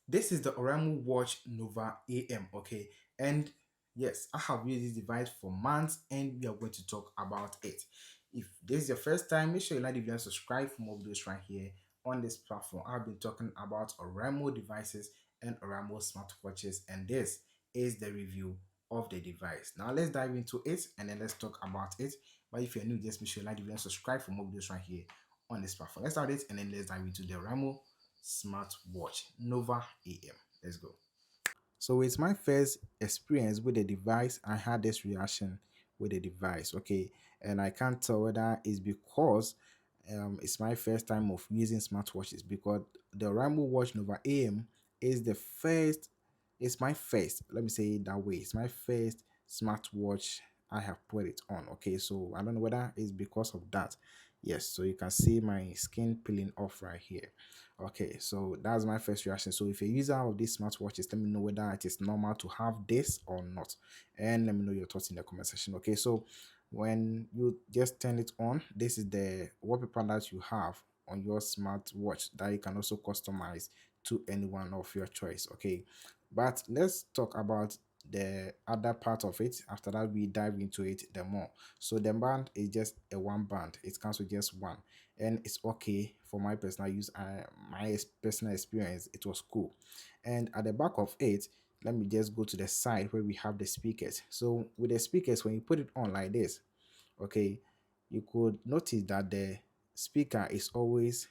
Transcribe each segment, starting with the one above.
This is the Oraimo Watch Nova AM, okay? And yes, I have used this device for months and we are going to talk about it. If this is your first time, make sure you like the video and subscribe for more videos right here on this platform. I've been talking about Oraimo devices and Oraimo smartwatches, and this is the review of the device. Now let's dive into it and then let's talk about it. But if you're new, just make sure you like the video and subscribe for more videos right here on this platform. Let's start it and then let's dive into the Oraimo smartwatch Nova AM. Let's go. So it's my first experience with the device. I had this reaction with the device, okay, and I can't tell whether it's because it's my first time of using smartwatches, because the Oraimo Watch Nova AM is the first. It's my first. Let me say it that way. It's my first smartwatch I have put it on. Okay, so I don't know whether it's because of that. Yes, so you can see my skin peeling off right here. Okay, so that's my first reaction. So if you're a user of these smartwatches, let me know whether it is normal to have this or not, and let me know your thoughts in the comment section. Okay, so when you just turn it on, this is the wallpaper that you have on your smartwatch that you can also customize to anyone of your choice. Okay, but let's talk about the other part of it. After that, we dive into it the more. So the band is just a one band. It comes with just one, and it's okay for my personal use. My personal experience, it was cool. And at the back of it, let me just go to the side where we have the speakers. So with the speakers, when you put it on like this, okay, you could notice that the speaker is always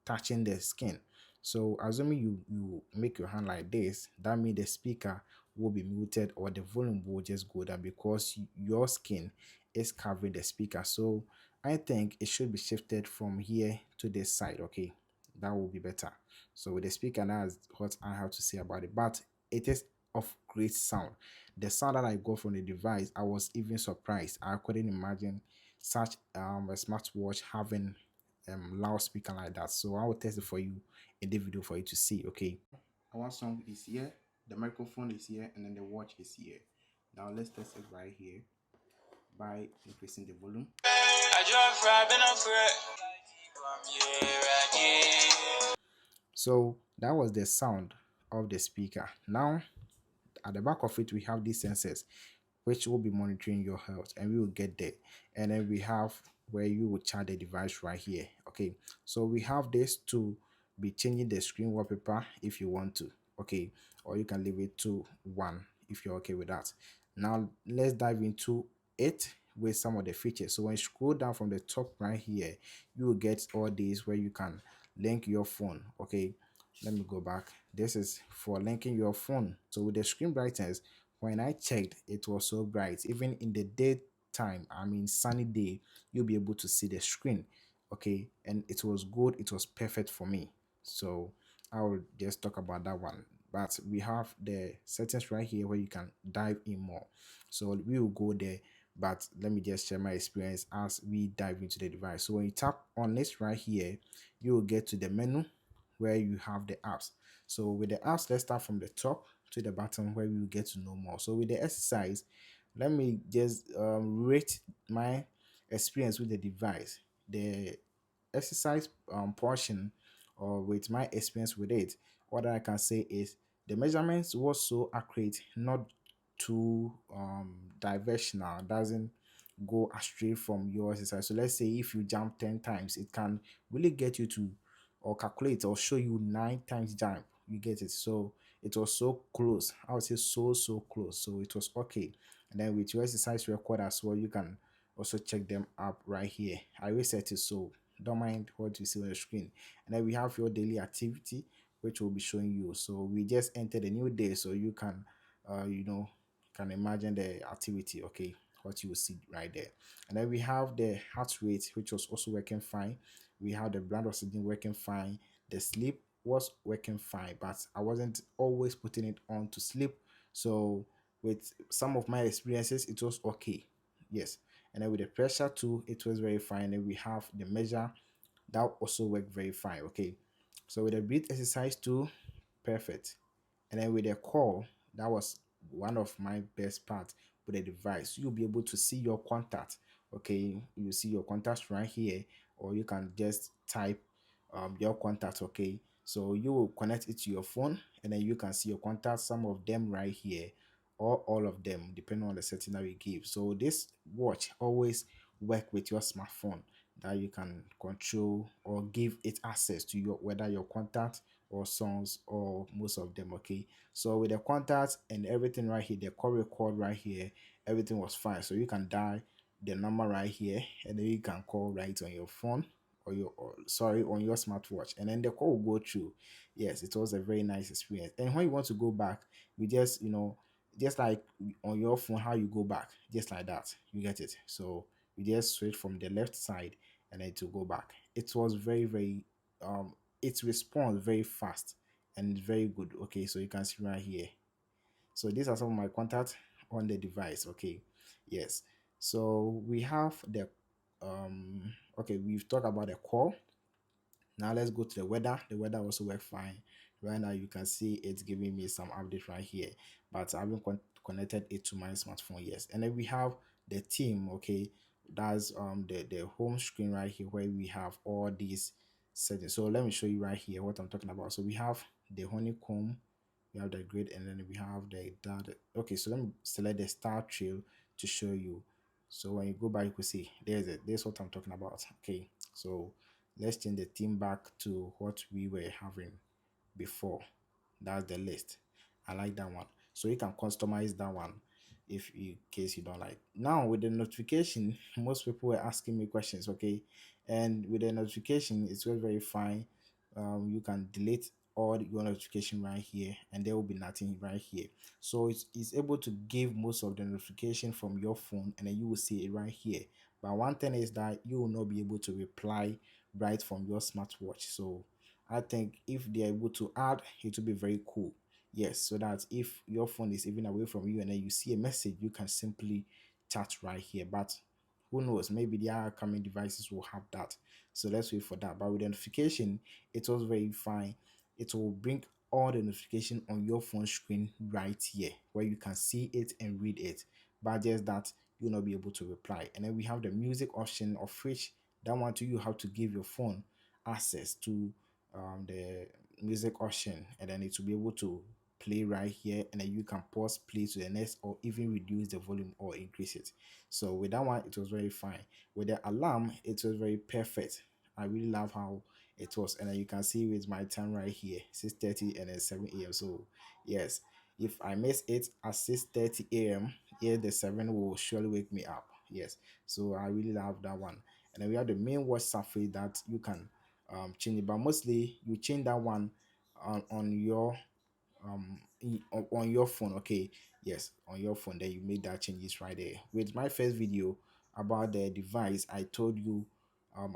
touching the skin. So assuming you make your hand like this, that means the speaker will be muted or the volume will just go down because your skin is covering the speaker. So I think it should be shifted from here to this side. Okay, that will be better. So with the speaker, that's what I have to say about it. But it is of great sound. The sound that I got from the device, I was even surprised. I couldn't imagine such a smartwatch having loudspeaker like that. So I will test it for you in the video for you to see. Okay, our song is here, the microphone is here, and then the watch is here. Now let's test it right here by increasing the volume. So that was the sound of the speaker. Now at the back of it, we have these sensors which will be monitoring your health, and we will get there. And then we have where you will charge the device right here. Okay, so we have this to be changing the screen wallpaper if you want to. Okay, or you can leave it to one if you're okay with that. Now let's dive into it with some of the features. So when you scroll down from the top right here, you will get all these where you can link your phone. Okay, let me go back. This is for linking your phone. So with the screen brightness, when I checked, it was so bright. Even in the daytime, I mean sunny day, you'll be able to see the screen. Okay, and it was good. It was perfect for me. So I will just talk about that one. But we have the settings right here where you can dive in more. So we will go there. But let me just share my experience as we dive into the device. So when you tap on this right here, you will get to the menu where you have the apps. So with the apps, let's start from the top to the bottom where we will get to know more. So with the exercise, let me just rate my experience with the device. The exercise portion, or with my experience with it, what I can say is the measurements was so accurate, not too diversional, doesn't go astray from your exercise. So let's say if you jump 10 times, it can really get you to or calculate or show you 9 times jump. You get it. So it was so close. I would say so close. So it was okay. And then with your exercise record as well, you can also check them up right here. I will set it so don't mind what you see on the screen. And then we have your daily activity, which will be showing you. So we just entered a new day, so you can can imagine the activity. Okay, what you will see right there. And then we have the heart rate, which was also working fine. We have the blood oxygen working fine. The sleep was working fine, but I wasn't always putting it on to sleep. So with some of my experiences, it was okay. Yes. And then with the pressure too, it was very fine. And we have the measure that also worked very fine. Okay. So with the breath exercise too, perfect. And then with the call, that was one of my best parts with the device. You'll be able to see your contact. Okay, you see your contacts right here, or you can just type your contact. Okay, So you will connect it to your phone, and then you can see your contacts, some of them right here, or all of them, depending on the setting that we give. So this watch always work with your smartphone, that you can control or give it access to your, whether your contact or songs or most of them. Okay, so with the contacts and everything right here, the call record right here, everything was fine. So you can dial the number right here, and then you can call right on your phone, or your, or, sorry, on your smartwatch, and then the call will go through. Yes, it was a very nice experience. And when you want to go back, you just, just like on your phone, how you go back, just like that, you get it. So you just switch from the left side, and then to go back. It was very, very, it responds very fast and very good. Okay, so you can see right here. So these are some of my contacts on the device. Okay, yes. So we have the, okay, we've talked about the call. Now let's go to the weather. The weather also works fine. Right now you can see it's giving me some update right here, but I haven't connected it to my smartphone. Yes, and then we have the theme. Okay, that's the home screen right here, where we have all these settings. So let me show you right here what I'm talking about. So we have the honeycomb, we have the grid, and then we have the data. Okay, so let me select the star trail to show you. So when you go back, you can see there's it. There's what I'm talking about. Okay, so let's change the theme back to what we were having before. That's the list. I like that one. So you can customize that one if in case you don't like. Now with the notification, most people were asking me questions, okay? And with the notification, it's very, very fine. You can delete all your notification right here, and there will be nothing right here. So it's able to give most of the notification from your phone, and then you will see it right here. But one thing is that you will not be able to reply right from your smartwatch. So I think if they're able to add, it will be very cool. Yes, so that if your phone is even away from you and then you see a message, you can simply chat right here. But who knows, maybe the upcoming devices will have that. So let's wait for that. But with the notification, it was very fine. It will bring all the notification on your phone screen right here, where you can see it and read it. But just that you'll not be able to reply. And then we have the music option, of which that one too, you have to give your phone access to the music option, and then it will be able to play right here, and then you can pause, play to the next, or even reduce the volume or increase it. So with that one, it was very fine. With the alarm, it was very perfect. I really love how it was, and then you can see with my time right here, 6:30 and then 7 a.m. So yes, if I miss it at 6:30 a.m., yeah, the 7 will surely wake me up. Yes, so I really love that one. And then we have the main watch surface that you can change it, but mostly you change that one on your on your phone. Okay, yes, on your phone, then you make that changes right there. With my first video about the device, I told you,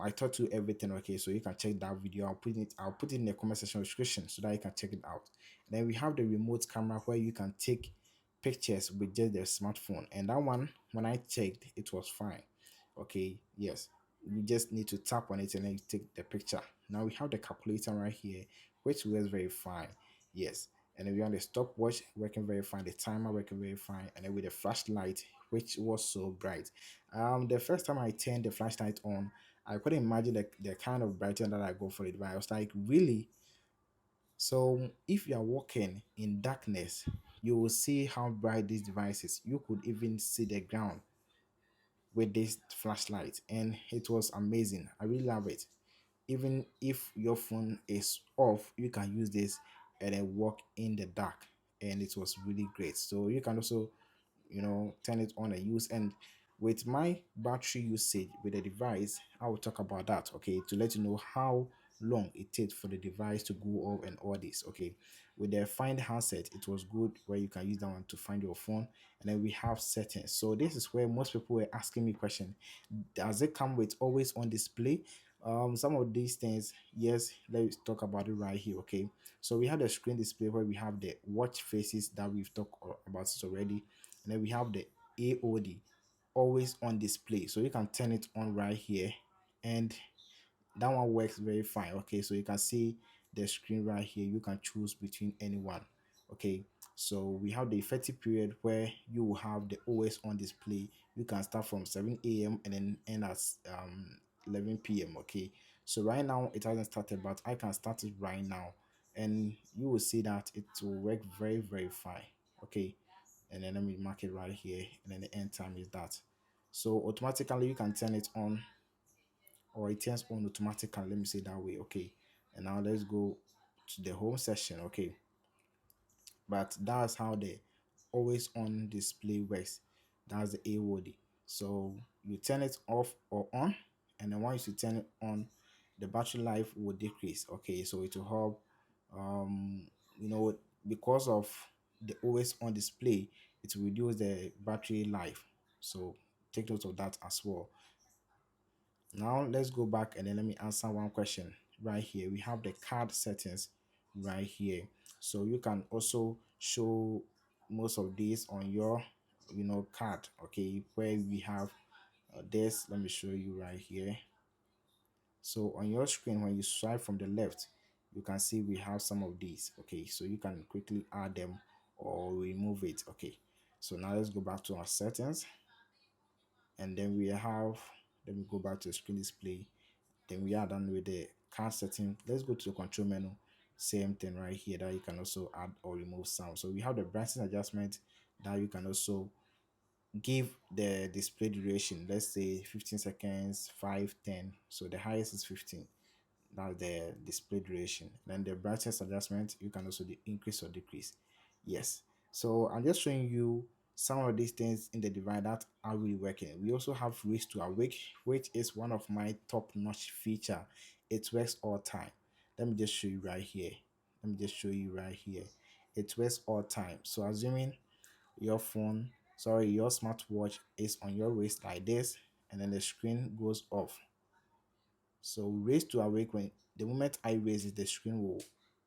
I taught you everything. Okay, so you can check that video. I'll put it in the comment section description so that you can check it out. And then we have the remote camera, where you can take pictures with just the smartphone, and that one, when I checked, it was fine. Okay, yes, you just need to tap on it and then you take the picture. Now we have the calculator right here, which works very fine. Yes, and then we have the stopwatch working very fine, the timer working very fine, and then with the flashlight, which was so bright. The first time I turned the flashlight on, I couldn't imagine the kind of brightness that I go for it, but I was like, really? So if you are walking in darkness, you will see how bright this device is. You could even see the ground with this flashlight, and it was amazing. I really love it. Even if your phone is off, you can use this and then walk in the dark, and it was really great. So you can also, turn it on and use. And with my battery usage with the device, I will talk about that, okay, to let you know how long it takes for the device to go off and all this. Okay, with the find handset, it was good, where you can use that one to find your phone. And then we have settings. So this is where most people were asking me question: does it come with always on display? Some of these things, yes, let's talk about it right here. Okay, so we have the screen display, where we have the watch faces that we've talked about it already, and then we have the AOD, always on display. So you can turn it on right here, and that one works very fine. Okay, so you can see the screen right here. You can choose between anyone. Okay, so we have the effective period, where you will have the always on display. You can start from 7 a.m. and then end at 11 p.m. Okay, so right now it hasn't started, but I can start it right now. and you will see that it will work very, very fine. Okay, and then let me mark it right here, and then the end time is that. So automatically you can turn it on, or it turns on automatically, let me say that way. Okay, and now let's go to the home section. Okay, but that's how the always on display works. That's the AOD. So you turn it off or on, and then once you turn it on, the battery life will decrease. Okay, so it will help, you know, because of the always on display, it will reduce the battery life. So take note of that as well. Now let's go back and then let me answer one question right here. We have the card settings right here. So you can also show most of these on your, card. Okay, where we have this. Let me show you right here. So on your screen, when you swipe from the left, you can see we have some of these. Okay, so you can quickly add them or remove it. Okay, so now let's go back to our settings, and then we have, let me go back to screen display. Then we are done with the card setting. Let's go to the control menu. Same thing right here, that you can also add or remove sound. So we have the brightness adjustment that you can also give the display duration. Let's say 15 seconds, 5, 10. So the highest is 15. That's the display duration. Then the brightness adjustment, you can also increase or decrease. Yes. So I'm just showing you some of these things in the device that are really working. We also have race to awake, which is one of my top-notch feature. It works all time. Let me just show you right here. Let me just show you right here. It works all time. So assuming your phone, sorry, your smartwatch is on your wrist like this, and then the screen goes off. So raise to awake, when the moment I raise it, the screen will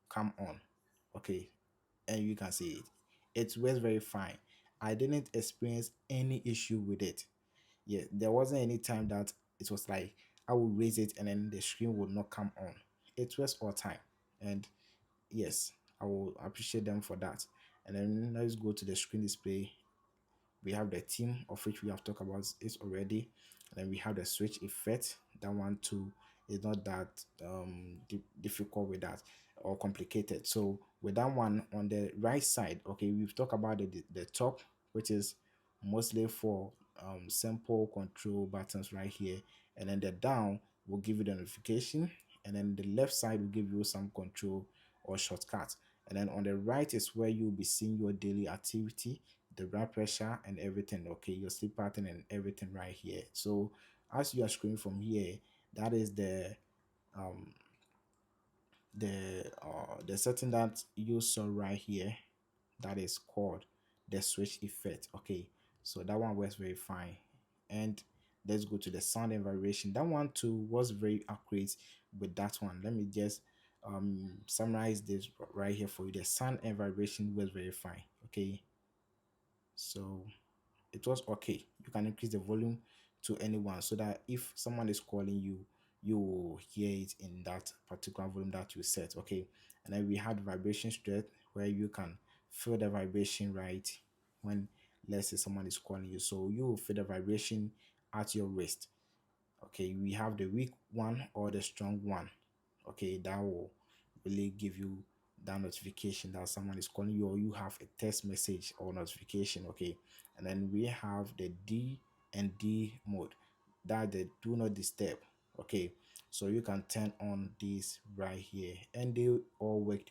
come on. Okay, and you can see it. It works very fine. I didn't experience any issue with it. Yeah, there wasn't any time that it was like I would raise it and then the screen would not come on. It works all time. And yes, I will appreciate them for that. And then let's go to the screen display. We have the theme, of which we have talked about it already. And then we have the switch effect. That one too is not that difficult with that or complicated. So with that one on the right side, okay, we've talked about the top, which is mostly for simple control buttons right here, and then the down will give you the notification, and then the left side will give you some control or shortcuts, and then on the right is where you'll be seeing your daily activity, the blood pressure and everything. Okay, your sleep pattern and everything right here. So as you are scrolling from here, that is um the setting that you saw right here, that is called the switch effect. Okay, so that one works very fine. And let's go to the sound and vibration. That one too was very accurate with that one. Let me just summarize this right here for you. The sound and vibration was very fine. Okay, so it was okay. You can increase the volume to anyone, so that if someone is calling you, you will hear it in that particular volume that you set. Okay, and then we had vibration strength, where you can feel the vibration right when, let's say, someone is calling you, so you will feel the vibration at your wrist. Okay, we have the weak one or the strong one. Okay, that will really give you that notification that someone is calling you, or you have a text message or notification. Okay, and then we have the D and D mode, that the do not disturb. Okay, so you can turn on this right here, and they all work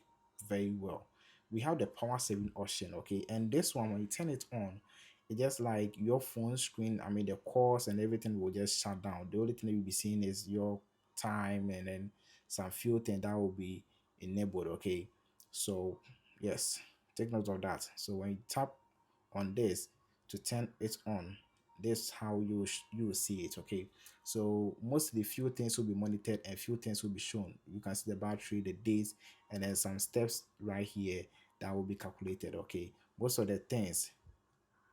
very well. We have the power saving option. Okay, and this one, when you turn it on, it's just like your phone screen, I mean the calls and everything will just shut down. The only thing that you'll be seeing is your time, and then some few things that will be enabled. Okay, so yes, take note of that. So when you tap on this to turn it on, this is how you will see it. Okay, so mostly few things will be monitored and few things will be shown. You can see the battery, the days, and then some steps right here that will be calculated. Okay, most of the things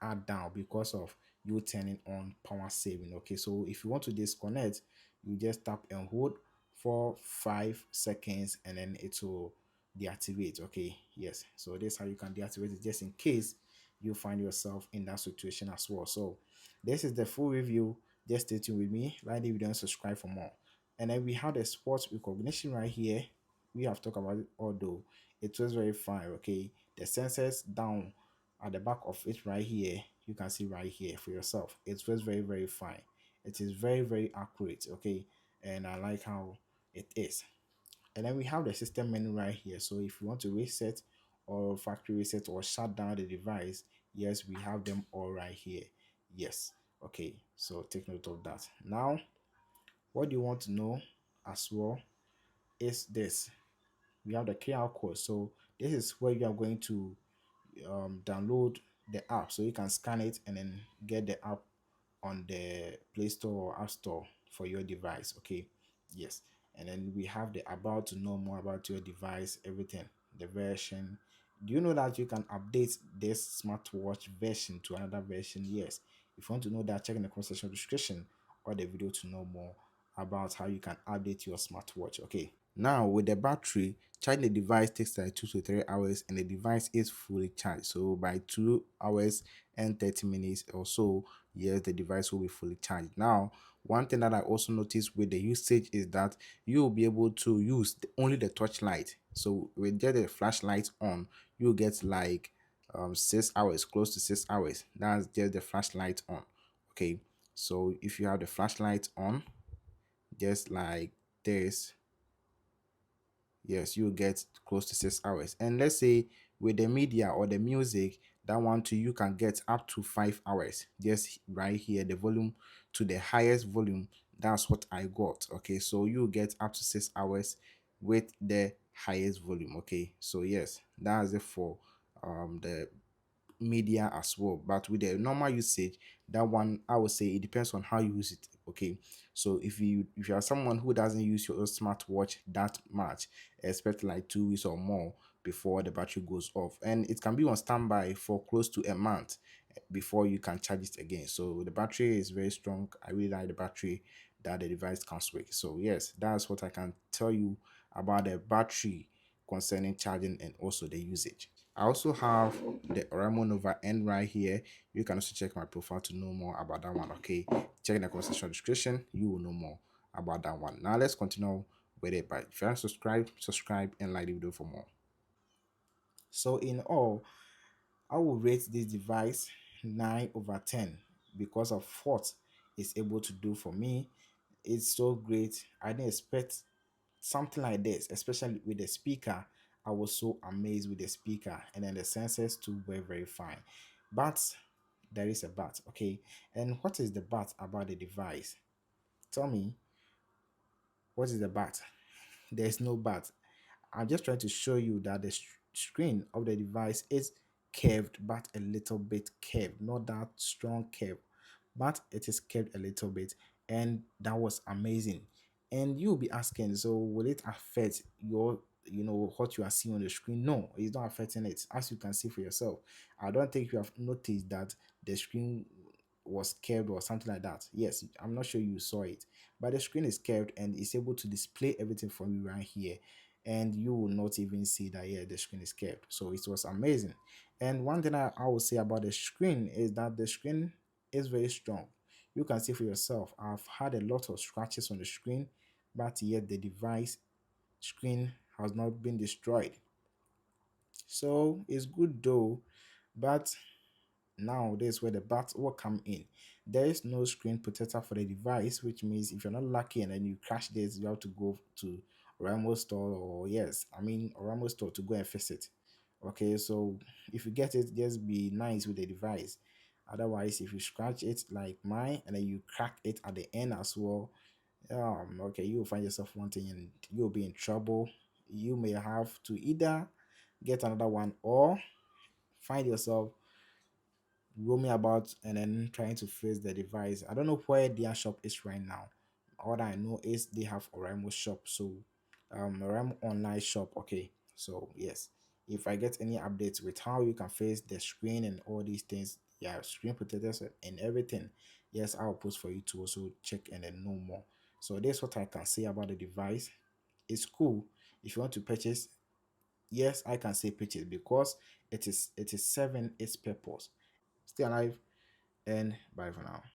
are down because of you turning on power saving. Okay, so if you want to disconnect, you just tap and hold for 5 seconds, and then it will deactivate. Okay, yes, so this is how you can deactivate it, just in case you find yourself in that situation as well. So this is the full review. Just stay tuned with me, like the video and subscribe for more. And then we have the sports recognition right here. we have talked about it, although it was very fine. Okay, the sensors down at the back of it right here, you can see right here for yourself. It was very fine. It is very accurate. Okay, and I like how it is. And then we have the system menu right here. So if you want to reset or factory reset or shut down the device, yes, we have them all right here. Yes. Okay, so take note of that. Now, what you want to know as well is this. We have the QR code. So this is where you are going to download the app, so you can scan it and then get the app on the Play Store or App Store for your device. Okay, yes. And then we have the about to know more about your device, everything, the version. Do you know that you can update this smartwatch version to another version? Yes. If you want to know that, check in the comment section description or the video to know more about how you can update your smartwatch. Okay. Now with the battery, charging the device takes like 2 to 3 hours and the device is fully charged. So by 2 hours and 30 minutes or so, yes, the device will be fully charged. Now, one thing that I also noticed with the usage is that you will be able to use only the torch light. So with just the flashlight on, you get like 6 hours, close to 6 hours. That's just the flashlight on. Okay, so if you have the flashlight on, just like this, yes, you get close to 6 hours. And let's say with the media or the music, that one too, you can get up to 5 hours. Just right here, the volume to the highest volume, that's what I got. Okay, so you get up to 6 hours with the highest volume. Okay, so yes, that's it for the media as well. But with the normal usage, that one I would say it depends on how you use it. Okay, so if you are someone who doesn't use your smartwatch that much, expect like 2 weeks or more before the battery goes off, and it can be on standby for close to a month before you can charge it again. So the battery is very strong. I really like the battery that the device comes with. So yes, that's what I can tell you about the battery concerning charging and also the usage. I also have the Oraimo Nova N right here. You can also check my profile to know more about that one. Okay, check in the comment section description. You will know more about that one. Now let's continue with it. But if you haven't subscribed, subscribe and like the video for more. So in all, I will rate this device 9 over 10 because of what it's able to do for me. It's so great. I didn't expect something like this, especially with the speaker. I was so amazed with the speaker, and then the sensors too were very fine. But there is a but, okay? And what is the but about the device? Tell me, what is the but? There's no but. I'm just trying to show you that the screen of the device is curved, but a little bit curved, not that strong curve, but it is curved a little bit, and that was amazing. And you'll be asking, so will it affect your, what you are seeing on the screen? No, it's not affecting it. As you can see for yourself, I don't think you have noticed that the screen was curved or something like that. Yes, I'm not sure you saw it, but the screen is curved and it's able to display everything for you right here, and you will not even see that, yeah, the screen is curved. So it was amazing. And one thing I will say about the screen is that the screen is very strong. You can see for yourself, I've had a lot of scratches on the screen, but yet the device screen has not been destroyed. So it's good though, but now this is where the bat will come in. There is no screen protector for the device, which means if you're not lucky and then you crash this, you have to go to Oraimo store, or yes, I mean Oraimo store, to go and fix it. Okay, so if you get it, just be nice with the device. Otherwise, if you scratch it like mine and then you crack it at the end as well, okay, you'll find yourself wanting and you'll be in trouble. You may have to either get another one or find yourself roaming about and then trying to fix the device. I don't know where their shop is right now. All that I know is they have Oraimo shop. So Oraimo online shop. Okay. So yes. If I get any updates with how you can fix the screen and all these things, yeah, screen protectors and everything, yes, I'll post for you to also check and then know more. So this is what I can say about the device. It's cool. If you want to purchase, yes, I can say purchase because it is serving its purpose. Stay alive and bye for now.